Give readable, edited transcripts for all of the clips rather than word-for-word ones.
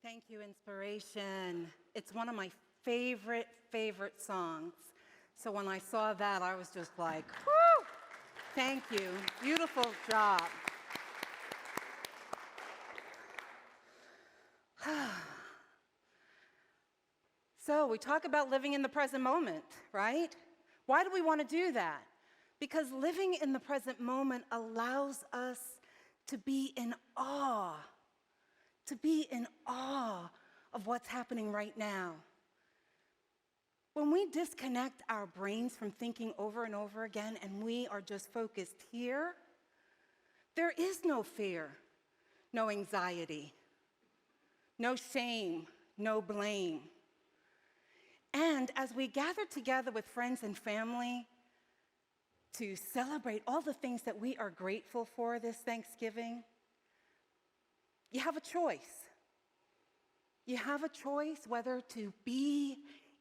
Thank you, Inspiration. It's one of my favorite songs. So when I saw that, I was just like, whoo! Thank you. Beautiful job. So we talk about living in the present moment, right? Why do we want to do that? Because living in the present moment allows us to be in awe of what's happening right now. When we disconnect our brains from thinking over and over again and we are just focused here, there is no fear, no anxiety, no shame, no blame. And as we gather together with friends and family to celebrate all the things that we are grateful for this Thanksgiving, you have a choice. You have a choice whether to be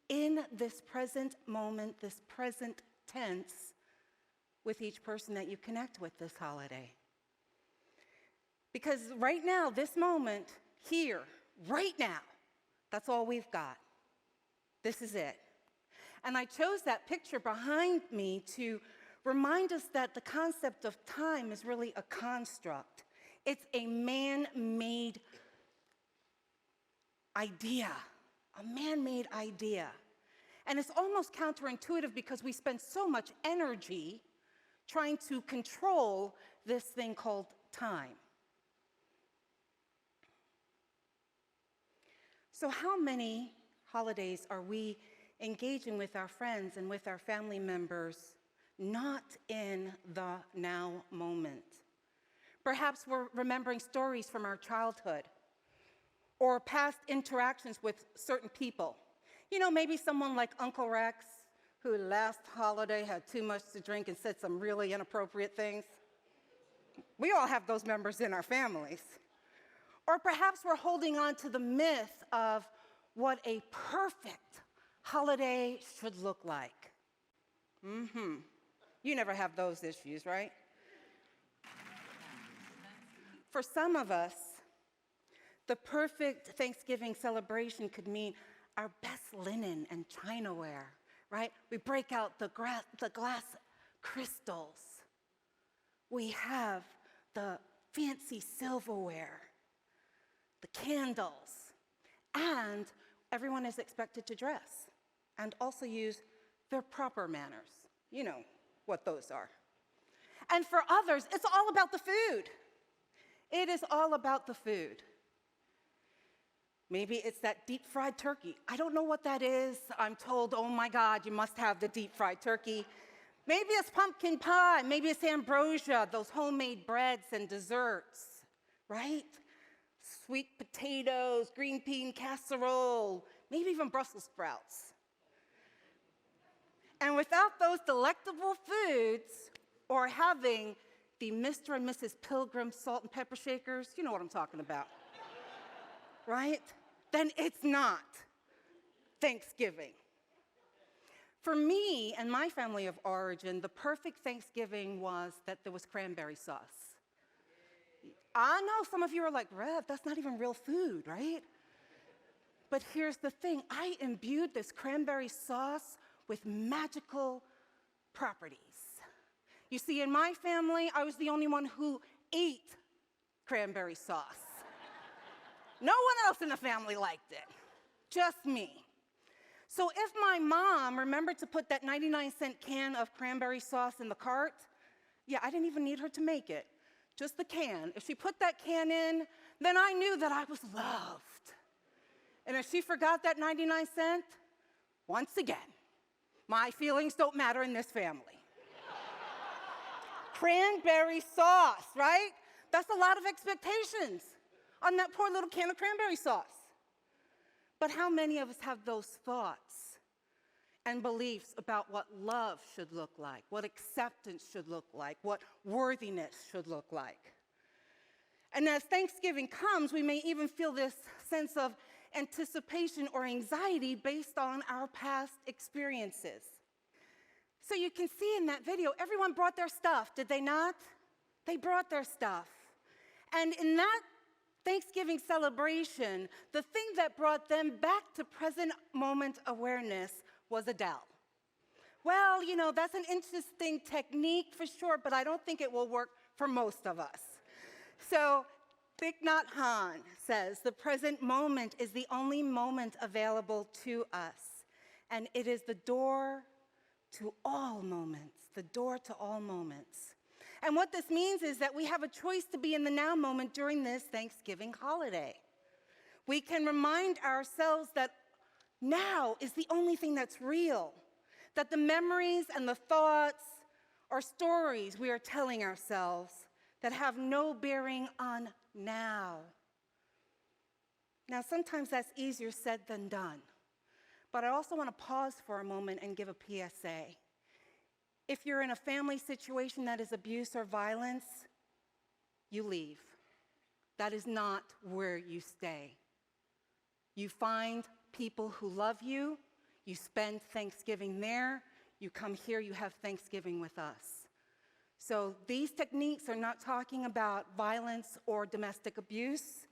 in this present moment, this present tense, with each person that you connect with this holiday. Because right now, this moment, here, right now, that's all we've got. This is it. And I chose that picture behind me to remind us that the concept of time is really a construct. It's a man-made idea, a man-made idea. And it's almost counterintuitive because we spend so much energy trying to control this thing called time. So how many holidays are we engaging with our friends and with our family members not in the now moment? Perhaps we're remembering stories from our childhood or past interactions with certain people. You know, maybe someone like Uncle Rex, who last holiday had too much to drink and said some really inappropriate things. We all have those members in our families. Or perhaps we're holding on to the myth of what a perfect holiday should look like. You never have those issues, right? For some of us, the perfect Thanksgiving celebration could mean our best linen and chinaware, right? We break out the glass crystals. We have the fancy silverware, the candles, and everyone is expected to dress and also use their proper manners. You know what those are. And for others, it's all about the food. It is all about the food. Maybe it's that deep-fried turkey. I don't know what that is. I'm told, oh my God, you must have the deep-fried turkey. Maybe it's pumpkin pie. Maybe it's ambrosia, those homemade breads and desserts, right? Sweet potatoes, green bean casserole, maybe even Brussels sprouts. And without those delectable foods, or having the Mr. and Mrs. Pilgrim salt and pepper shakers, you know what I'm talking about, right? Then it's not Thanksgiving. For me and my family of origin, the perfect Thanksgiving was that there was cranberry sauce. I know some of you are like, Rev, that's not even real food, right? But here's the thing, I imbued this cranberry sauce with magical properties. You see, in my family, I was the only one who ate cranberry sauce. No one else in the family liked it, just me. So if my mom remembered to put that 99-cent can of cranberry sauce in the cart, yeah, I didn't even need her to make it, just the can. If she put that can in, then I knew that I was loved. And if she forgot that 99 cent, once again, my feelings don't matter in this family. Cranberry sauce, right? That's a lot of expectations on that poor little can of cranberry sauce. But how many of us have those thoughts and beliefs about what love should look like, what acceptance should look like, what worthiness should look like? And as Thanksgiving comes, we may even feel this sense of anticipation or anxiety based on our past experiences. So you can see in that video, everyone brought their stuff, did they not? They brought their stuff. And in that Thanksgiving celebration, the thing that brought them back to present moment awareness was Adele. Well, that's an interesting technique for sure, but I don't think it will work for most of us. So Thich Nhat Hanh says, the present moment is the only moment available to us, and it is the door to all moments, the door to all moments. And what this means is that we have a choice to be in the now moment during this Thanksgiving holiday. We can remind ourselves that now is the only thing that's real, that the memories and the thoughts are stories we are telling ourselves that have no bearing on now. Now, sometimes that's easier said than done, but I also want to pause for a moment and give a PSA. If you're in a family situation that is abuse or violence, you leave. That is not where you stay. You find people who love you, you spend Thanksgiving there, you come here, you have Thanksgiving with us. So these techniques are not talking about violence or domestic abuse.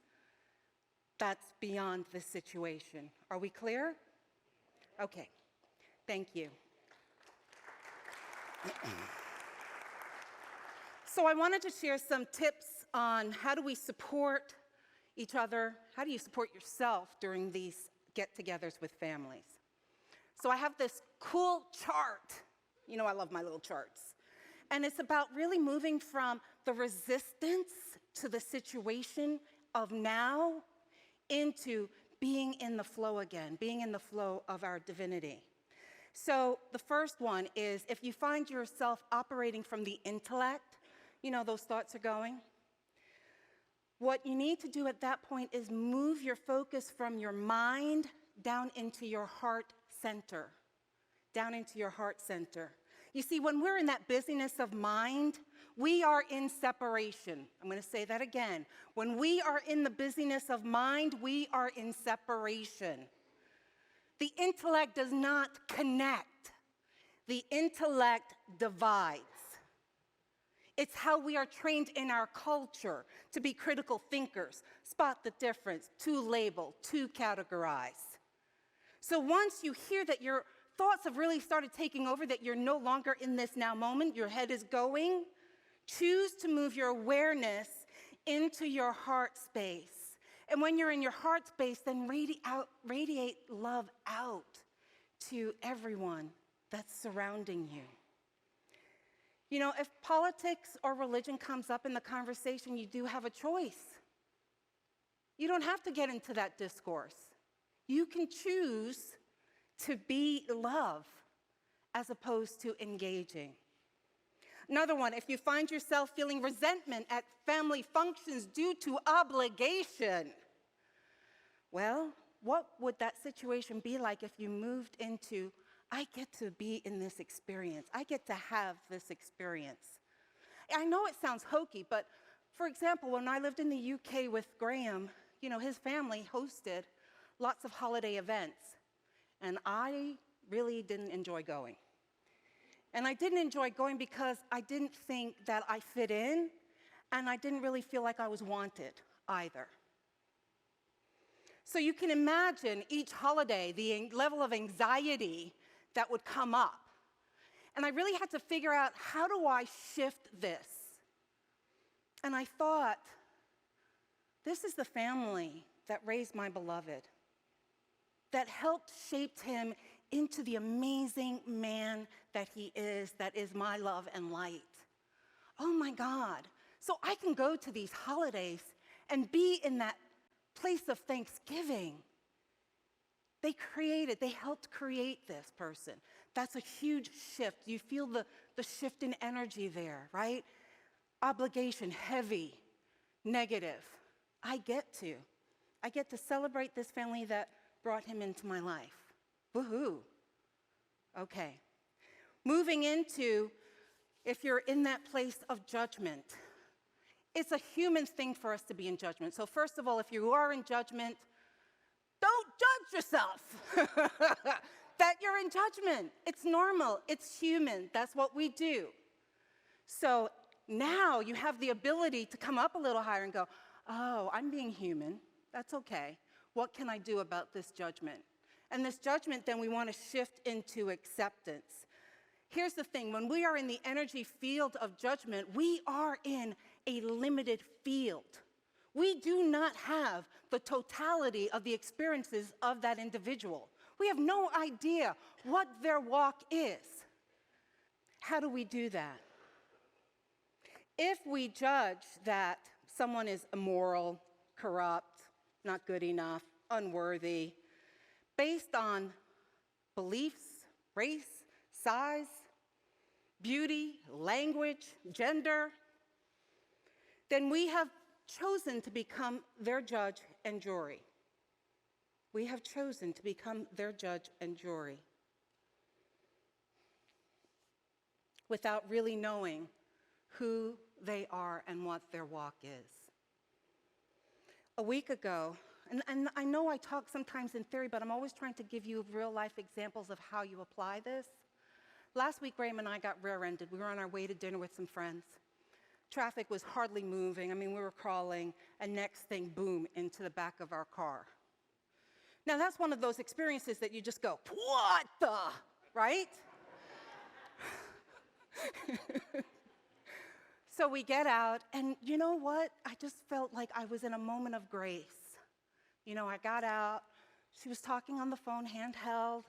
That's beyond this situation. Are we clear? Okay, thank you. So I wanted to share some tips on how do we support each other, how do you support yourself during these get-togethers with families. So I have this cool chart. I love my little charts. And it's about really moving from the resistance to the situation of now into being in the flow again, being in the flow of our divinity. So the first one is, if you find yourself operating from the intellect, those thoughts are going, what you need to do at that point is move your focus from your mind down into your heart center, down into your heart center. You see, when we're in that busyness of mind, we are in separation. I'm going to say that again. When we are in the busyness of mind, we are in separation. The intellect does not connect. The intellect divides. It's how we are trained in our culture to be critical thinkers, spot the difference, to label, to categorize. So once you hear that your thoughts have really started taking over, that you're no longer in this now moment, your head is going, choose to move your awareness into your heart space. And when you're in your heart space, then radiate love out to everyone that's surrounding you. If politics or religion comes up in the conversation, you do have a choice. You don't have to get into that discourse. You can choose to be love as opposed to engaging. Another one, if you find yourself feeling resentment at family functions due to obligation, well, what would that situation be like if you moved into, I get to be in this experience. I get to have this experience. I know it sounds hokey, but for example, when I lived in the UK with Graham, his family hosted lots of holiday events, and I really didn't enjoy going. And I didn't enjoy going because I didn't think that I fit in, and I didn't really feel like I was wanted either. So you can imagine each holiday, the level of anxiety that would come up. And I really had to figure out, how do I shift this? And I thought, this is the family that raised my beloved, that helped shape him into the amazing man that he is, that is my love and light. Oh my God. So I can go to these holidays and be in that place of thanksgiving. They helped create this person. That's a huge shift. You feel the shift in energy there, right? Obligation, heavy, negative. I get to celebrate this family that brought him into my life. Woohoo. Okay. Moving into, if you're in that place of judgment, it's a human thing for us to be in judgment. So first of all, if you are in judgment, don't judge yourself that you're in judgment. It's normal. It's human. That's what we do. So now you have the ability to come up a little higher and go, oh, I'm being human. That's okay. What can I do about this judgment? And this judgment, then we want to shift into acceptance. Here's the thing, when we are in the energy field of judgment, we are in a limited field. We do not have the totality of the experiences of that individual. We have no idea what their walk is. How do we do that? If we judge that someone is immoral, corrupt, not good enough, unworthy, based on beliefs, race, size, beauty, language, gender, then we have chosen to become their judge and jury. We have chosen to become their judge and jury without really knowing who they are and what their walk is. A week ago, and I know I talk sometimes in theory, but I'm always trying to give you real-life examples of how you apply this. Last week, Graham and I got rear-ended. We were on our way to dinner with some friends. Traffic was hardly moving. I mean, we were crawling, and next thing, boom, into the back of our car. Now, that's one of those experiences that you just go, what the, right? So we get out, and you know what? I just felt like I was in a moment of grace. You know, I got out, she was talking on the phone, handheld,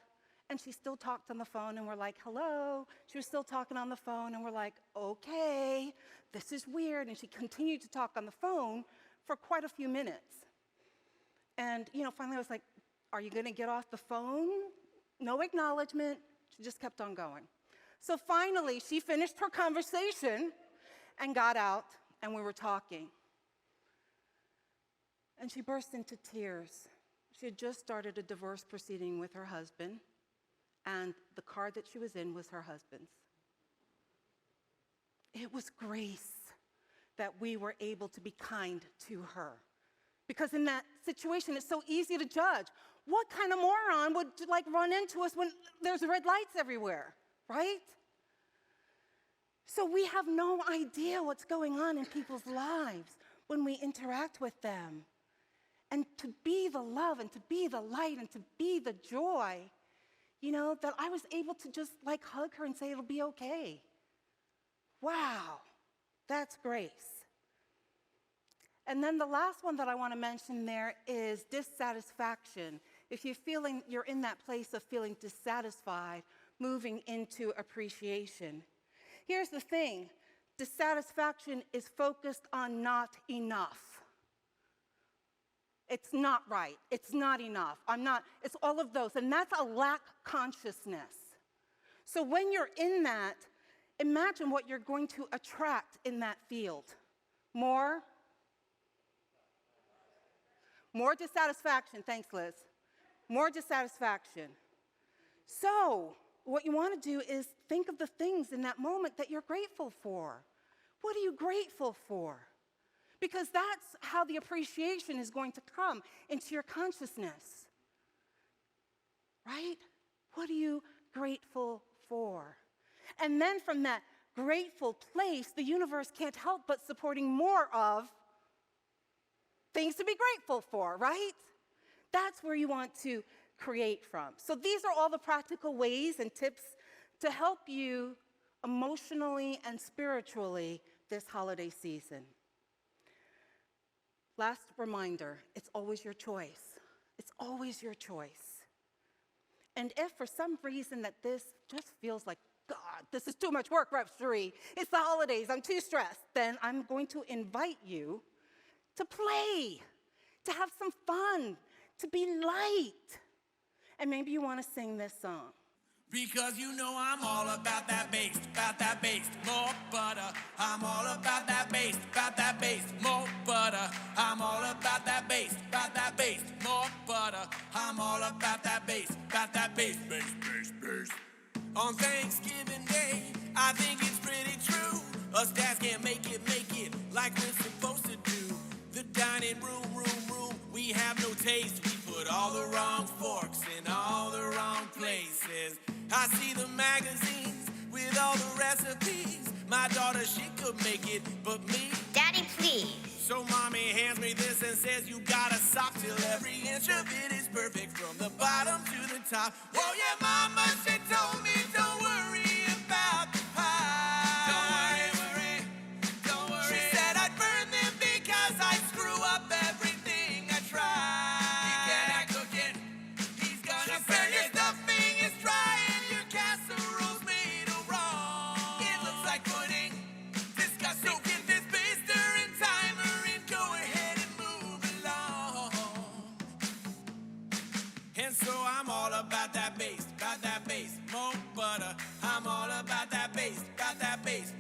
and she still talked on the phone, and we're like, hello. She was still talking on the phone, and we're like, okay, this is weird. And she continued to talk on the phone for quite a few minutes. And, you know, finally I was like, are you gonna get off the phone? No acknowledgement. She just kept on going. So finally, she finished her conversation and got out, and we were talking. And she burst into tears. She had just started a divorce proceeding with her husband, and the car that she was in was her husband's. It was grace that we were able to be kind to her. Because in that situation, it's so easy to judge. What kind of moron would run into us when there's red lights everywhere, right? So we have no idea what's going on in people's lives when we interact with them. And to be the love and to be the light and to be the joy, you know, that I was able to just hug her and say, it'll be okay. Wow, that's grace. And then the last one that I want to mention there is dissatisfaction. If you're feeling you're in that place of feeling dissatisfied, moving into appreciation. Here's the thing, dissatisfaction is focused on not enough. It's not right, it's not enough, it's all of those, and that's a lack consciousness. So when you're in that, imagine what you're going to attract in that field. More dissatisfaction, thanks Liz. More dissatisfaction. So, what you want to do is think of the things in that moment that you're grateful for. What are you grateful for? Because that's how the appreciation is going to come into your consciousness. Right? What are you grateful for? And then from that grateful place, the universe can't help but supporting more of things to be grateful for, right? That's where you want to create from. So these are all the practical ways and tips to help you emotionally and spiritually this holiday season. Last reminder, it's always your choice. It's always your choice. And if for some reason that this just feels like, God, this is too much work, Rep Sheree, it's the holidays, I'm too stressed, then I'm going to invite you to play, to have some fun, to be light. And maybe you want to sing this song. Because you know I'm all about that bass, more butter. I'm all about that bass, more butter. I'm all about that bass, more butter. I'm all about that bass, bass. On Thanksgiving Day, I think it's pretty true. Us dads can't make it like we're supposed to do. The dining room, we have no taste. We put all the wrong forks in all the wrong places. I see the magazines with all the recipes. My daughter, she could make it, but me? Daddy, please. So mommy hands me says you gotta sock till every inch of it is perfect from the bottom to the top. Oh yeah, mama, she told me don't worry about the pie. Don't worry, don't worry. She said I'd burn them because I screw up everything I try. He cannot cook it, he's gonna burn your stuffing is dry and your casserole's made of wrong. It looks like pudding, disgusting. So get this baster and timer and go ahead and move along. And so I'm all about that bass, more butter. I'm all about that bass,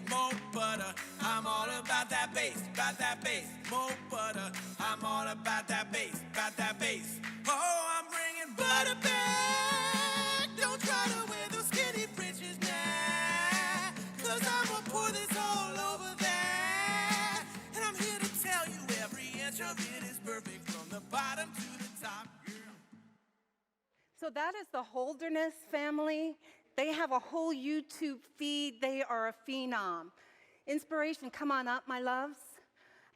more butter. I'm all about that bass, more butter. I'm all about that bass. Oh, I'm bringing butter back. Don't try to wear those skinny britches now, 'cause I'm gonna pour this all over there. And I'm here to tell you every inch of it is perfect from the bottom to the top. So that is the Holderness family. They have a whole YouTube feed. They are a phenom. Inspiration, come on up, my loves.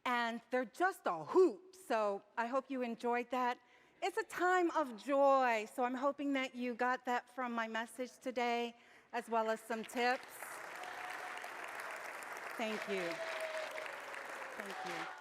And they're just a hoot. So I hope you enjoyed that. It's a time of joy. So I'm hoping that you got that from my message today, as well as some tips. Thank you. Thank you.